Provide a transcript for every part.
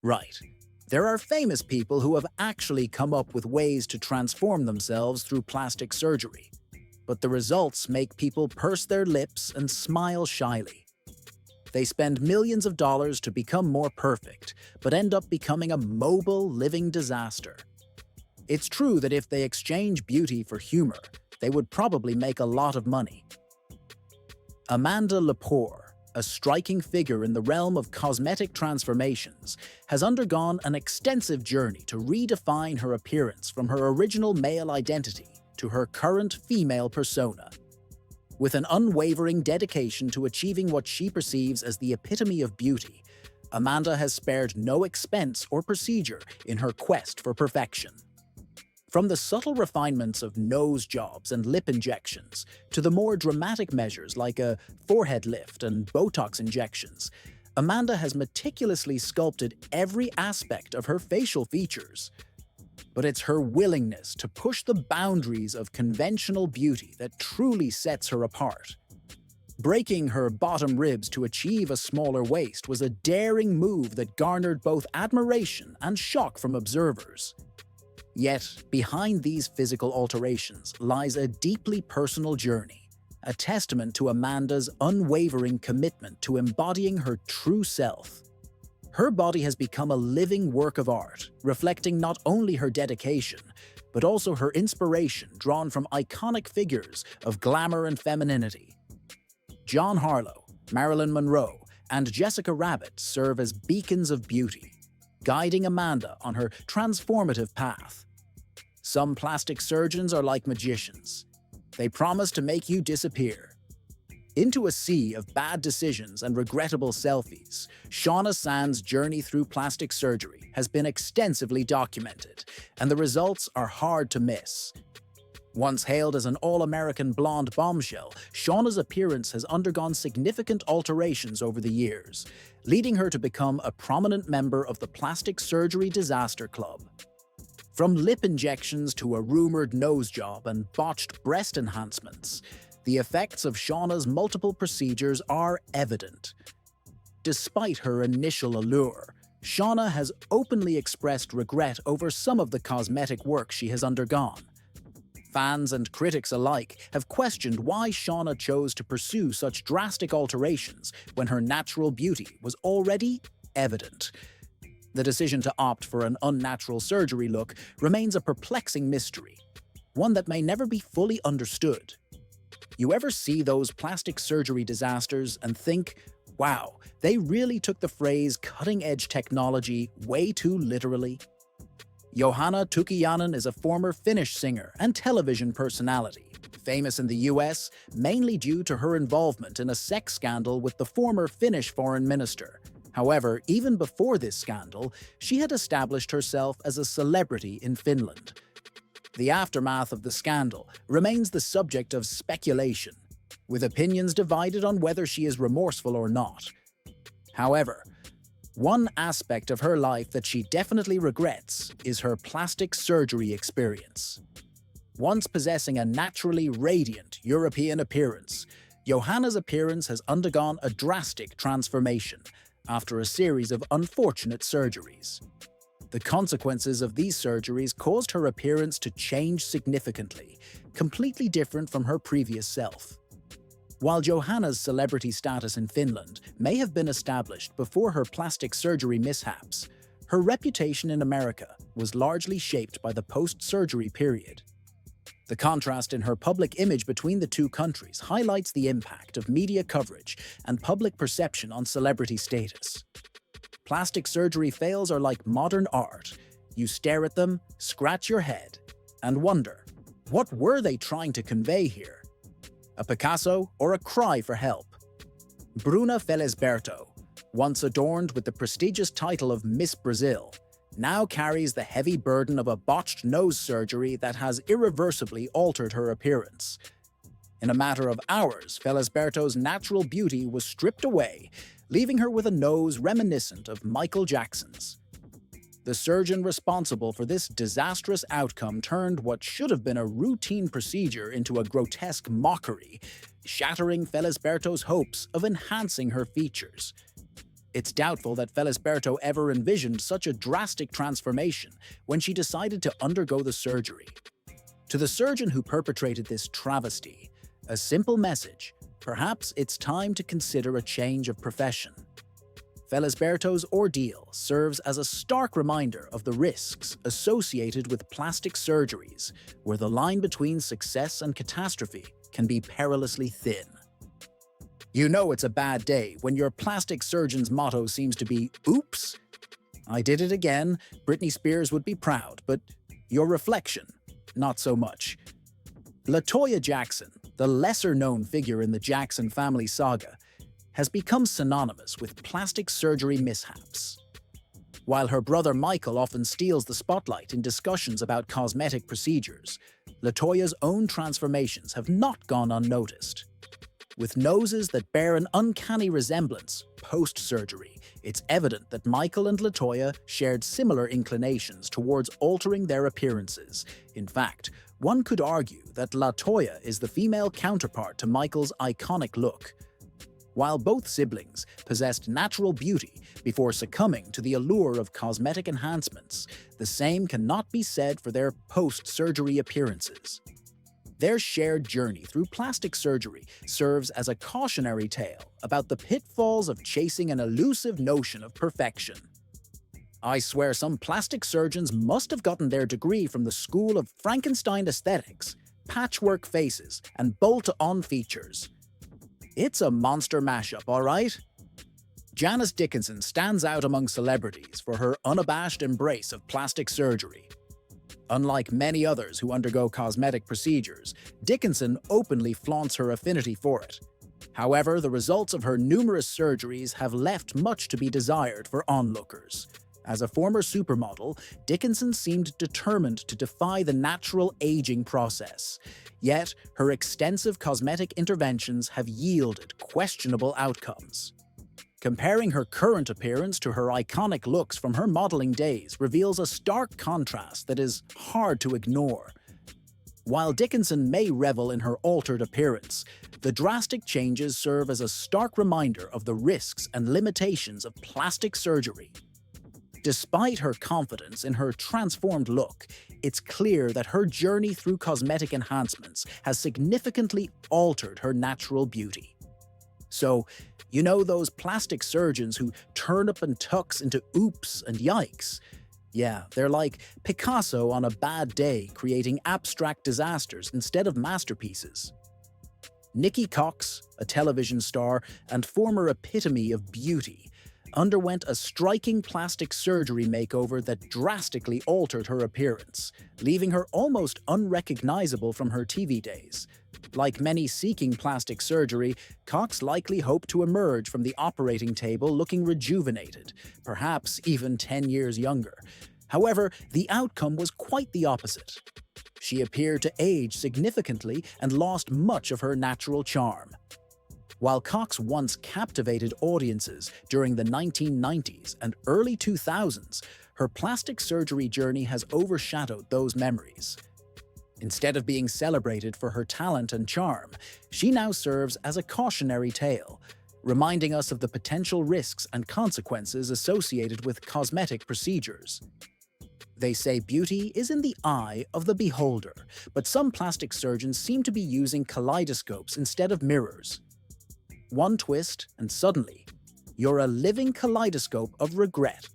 Right. There are famous people who have actually come up with ways to transform themselves through plastic surgery, but the results make people purse their lips and smile shyly. They spend millions of dollars to become more perfect, but end up becoming a mobile, living disaster. It's true that if they exchange beauty for humor, they would probably make a lot of money. Amanda Lepore, a striking figure in the realm of cosmetic transformations, has undergone an extensive journey to redefine her appearance from her original male identity to her current female persona. With an unwavering dedication to achieving what she perceives as the epitome of beauty, Amanda has spared no expense or procedure in her quest for perfection. From the subtle refinements of nose jobs and lip injections to the more dramatic measures like a forehead lift and Botox injections, Amanda has meticulously sculpted every aspect of her facial features. But it's her willingness to push the boundaries of conventional beauty that truly sets her apart. Breaking her bottom ribs to achieve a smaller waist was a daring move that garnered both admiration and shock from observers. Yet, behind these physical alterations lies a deeply personal journey, a testament to Amanda's unwavering commitment to embodying her true self. Her body has become a living work of art, reflecting not only her dedication, but also her inspiration drawn from iconic figures of glamour and femininity. John Harlow, Marilyn Monroe, and Jessica Rabbit serve as beacons of beauty, guiding Amanda on her transformative path. Some plastic surgeons are like magicians. They promise to make you disappear. Into a sea of bad decisions and regrettable selfies, Shauna Sand's journey through plastic surgery has been extensively documented, and the results are hard to miss. Once hailed as an all-American blonde bombshell, Shauna's appearance has undergone significant alterations over the years, leading her to become a prominent member of the Plastic Surgery Disaster Club. From lip injections to a rumored nose job and botched breast enhancements, the effects of Shauna's multiple procedures are evident. Despite her initial allure, Shauna has openly expressed regret over some of the cosmetic work she has undergone. Fans and critics alike have questioned why Shauna chose to pursue such drastic alterations when her natural beauty was already evident. The decision to opt for an unnatural surgery look remains a perplexing mystery, one that may never be fully understood. You ever see those plastic surgery disasters and think, wow, they really took the phrase cutting-edge technology way too literally? Johanna Tukiainen is a former Finnish singer and television personality, famous in the US mainly due to her involvement in a sex scandal with the former Finnish foreign minister. However, even before this scandal, she had established herself as a celebrity in Finland. The aftermath of the scandal remains the subject of speculation, with opinions divided on whether she is remorseful or not. However, one aspect of her life that she definitely regrets is her plastic surgery experience. Once possessing a naturally radiant European appearance, Johanna's appearance has undergone a drastic transformation after a series of unfortunate surgeries. The consequences of these surgeries caused her appearance to change significantly, completely different from her previous self. While Johanna's celebrity status in Finland may have been established before her plastic surgery mishaps, her reputation in America was largely shaped by the post-surgery period. The contrast in her public image between the two countries highlights the impact of media coverage and public perception on celebrity status. Plastic surgery fails are like modern art. You stare at them, scratch your head, and wonder, what were they trying to convey here? A Picasso or a cry for help? Bruna Felisberto, once adorned with the prestigious title of Miss Brazil, now carries the heavy burden of a botched nose surgery that has irreversibly altered her appearance. In a matter of hours, Felisberto's natural beauty was stripped away, leaving her with a nose reminiscent of Michael Jackson's. The surgeon responsible for this disastrous outcome turned what should have been a routine procedure into a grotesque mockery, shattering Felisberto's hopes of enhancing her features. It's doubtful that Felisberto ever envisioned such a drastic transformation when she decided to undergo the surgery. To the surgeon who perpetrated this travesty, a simple message: perhaps it's time to consider a change of profession. Felisberto's ordeal serves as a stark reminder of the risks associated with plastic surgeries, where the line between success and catastrophe can be perilously thin. You know it's a bad day when your plastic surgeon's motto seems to be, "Oops, I did it again." Britney Spears would be proud, but your reflection, not so much. LaToya Jackson, the lesser-known figure in the Jackson family saga, has become synonymous with plastic surgery mishaps. While her brother Michael often steals the spotlight in discussions about cosmetic procedures, LaToya's own transformations have not gone unnoticed. With noses that bear an uncanny resemblance post-surgery, it's evident that Michael and LaToya shared similar inclinations towards altering their appearances. In fact, one could argue that LaToya is the female counterpart to Michael's iconic look. While both siblings possessed natural beauty before succumbing to the allure of cosmetic enhancements, the same cannot be said for their post-surgery appearances. Their shared journey through plastic surgery serves as a cautionary tale about the pitfalls of chasing an elusive notion of perfection. I swear some plastic surgeons must have gotten their degree from the school of Frankenstein aesthetics, patchwork faces, and bolt-on features. It's a monster mashup, all right? Janice Dickinson stands out among celebrities for her unabashed embrace of plastic surgery. Unlike many others who undergo cosmetic procedures, Dickinson openly flaunts her affinity for it. However, the results of her numerous surgeries have left much to be desired for onlookers. As a former supermodel, Dickinson seemed determined to defy the natural aging process. Yet, her extensive cosmetic interventions have yielded questionable outcomes. Comparing her current appearance to her iconic looks from her modeling days reveals a stark contrast that is hard to ignore. While Dickinson may revel in her altered appearance, the drastic changes serve as a stark reminder of the risks and limitations of plastic surgery. Despite her confidence in her transformed look, it's clear that her journey through cosmetic enhancements has significantly altered her natural beauty. So, you know those plastic surgeons who turn up and tucks into oops and yikes? Yeah, they're like Picasso on a bad day, creating abstract disasters instead of masterpieces. Nikki Cox, a television star and former epitome of beauty, underwent a striking plastic surgery makeover that drastically altered her appearance, leaving her almost unrecognizable from her TV days. Like many seeking plastic surgery, Cox likely hoped to emerge from the operating table looking rejuvenated, perhaps even 10 years younger. However, the outcome was quite the opposite. She appeared to age significantly and lost much of her natural charm. While Cox once captivated audiences during the 1990s and early 2000s, her plastic surgery journey has overshadowed those memories. Instead of being celebrated for her talent and charm, she now serves as a cautionary tale, reminding us of the potential risks and consequences associated with cosmetic procedures. They say beauty is in the eye of the beholder, but some plastic surgeons seem to be using kaleidoscopes instead of mirrors. One twist, and suddenly, you're a living kaleidoscope of regret.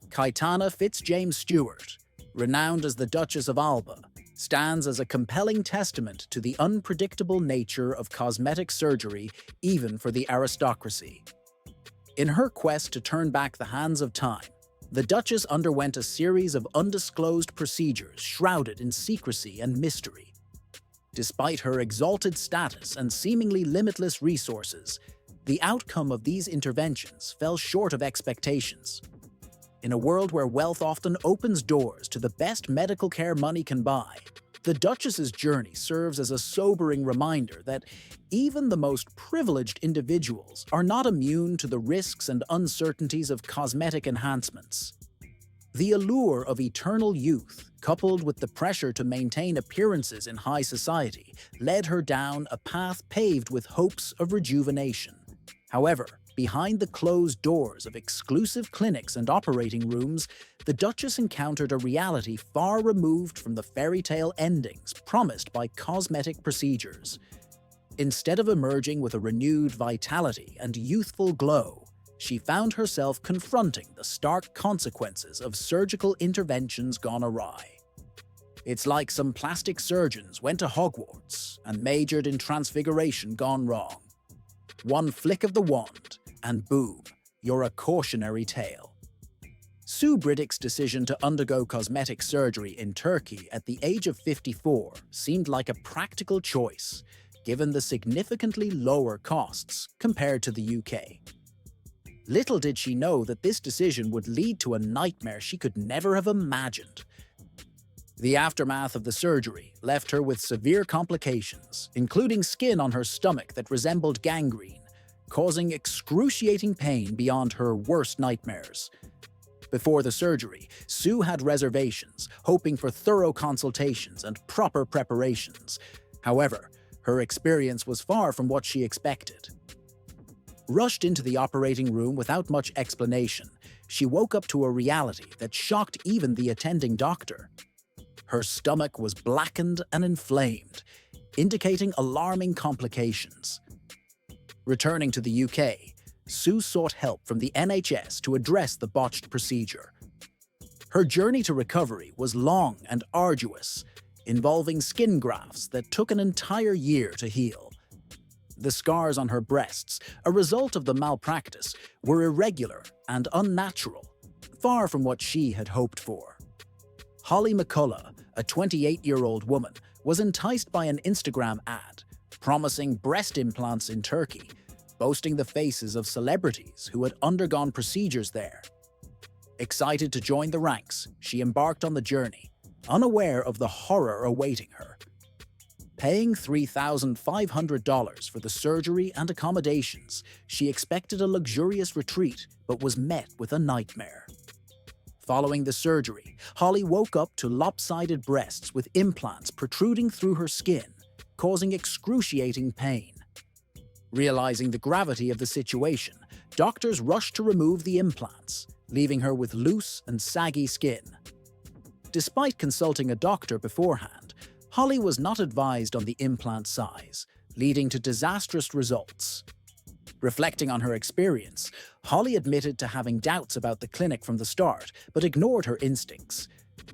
Kaitana Fitzjames Stewart, renowned as the Duchess of Alba, stands as a compelling testament to the unpredictable nature of cosmetic surgery, even for the aristocracy. In her quest to turn back the hands of time, the Duchess underwent a series of undisclosed procedures shrouded in secrecy and mystery. Despite her exalted status and seemingly limitless resources, the outcome of these interventions fell short of expectations. In a world where wealth often opens doors to the best medical care money can buy, the Duchess's journey serves as a sobering reminder that even the most privileged individuals are not immune to the risks and uncertainties of cosmetic enhancements. The allure of eternal youth, coupled with the pressure to maintain appearances in high society, led her down a path paved with hopes of rejuvenation. However, Behind the closed doors of exclusive clinics and operating rooms, the Duchess encountered a reality far removed from the fairy tale endings promised by cosmetic procedures. Instead of emerging with a renewed vitality and youthful glow, she found herself confronting the stark consequences of surgical interventions gone awry. It's like some plastic surgeons went to Hogwarts and majored in transfiguration gone wrong. One flick of the wand, and boom, you're a cautionary tale. Sue Briddick's decision to undergo cosmetic surgery in Turkey at the age of 54 seemed like a practical choice, given the significantly lower costs compared to the UK. Little did she know that this decision would lead to a nightmare she could never have imagined. The aftermath of the surgery left her with severe complications, including skin on her stomach that resembled gangrene, causing excruciating pain beyond her worst nightmares. Before the surgery, Sue had reservations, hoping for thorough consultations and proper preparations. However, her experience was far from what she expected. Rushed into the operating room without much explanation, she woke up to a reality that shocked even the attending doctor. Her stomach was blackened and inflamed, indicating alarming complications. Returning to the UK, Sue sought help from the NHS to address the botched procedure. Her journey to recovery was long and arduous, involving skin grafts that took an entire year to heal. The scars on her breasts, a result of the malpractice, were irregular and unnatural, far from what she had hoped for. Holly McCullough, a 28-year-old woman, was enticed by an Instagram ad promising breast implants in Turkey, boasting the faces of celebrities who had undergone procedures there. Excited to join the ranks, she embarked on the journey, unaware of the horror awaiting her. Paying $3,500 for the surgery and accommodations, she expected a luxurious retreat but was met with a nightmare. Following the surgery, Holly woke up to lopsided breasts with implants protruding through her skin, causing excruciating pain. Realizing the gravity of the situation, doctors rushed to remove the implants, leaving her with loose and saggy skin. Despite consulting a doctor beforehand, Holly was not advised on the implant size, leading to disastrous results. Reflecting on her experience, Holly admitted to having doubts about the clinic from the start, but ignored her instincts.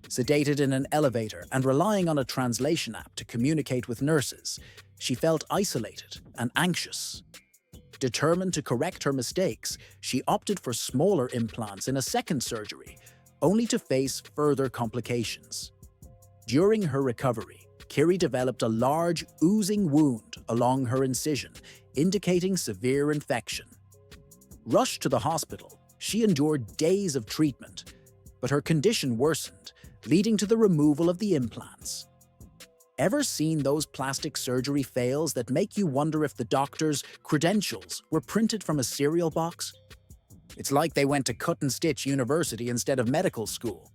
Sedated in an elevator and relying on a translation app to communicate with nurses, she felt isolated and anxious. Determined to correct her mistakes, she opted for smaller implants in a second surgery, only to face further complications. During her recovery, Kiri developed a large, oozing wound along her incision, indicating severe infection. Rushed to the hospital, she endured days of treatment, but her condition worsened, leading to the removal of the implants. Ever seen those plastic surgery fails that make you wonder if the doctor's credentials were printed from a cereal box? It's like they went to cut and stitch university instead of medical school.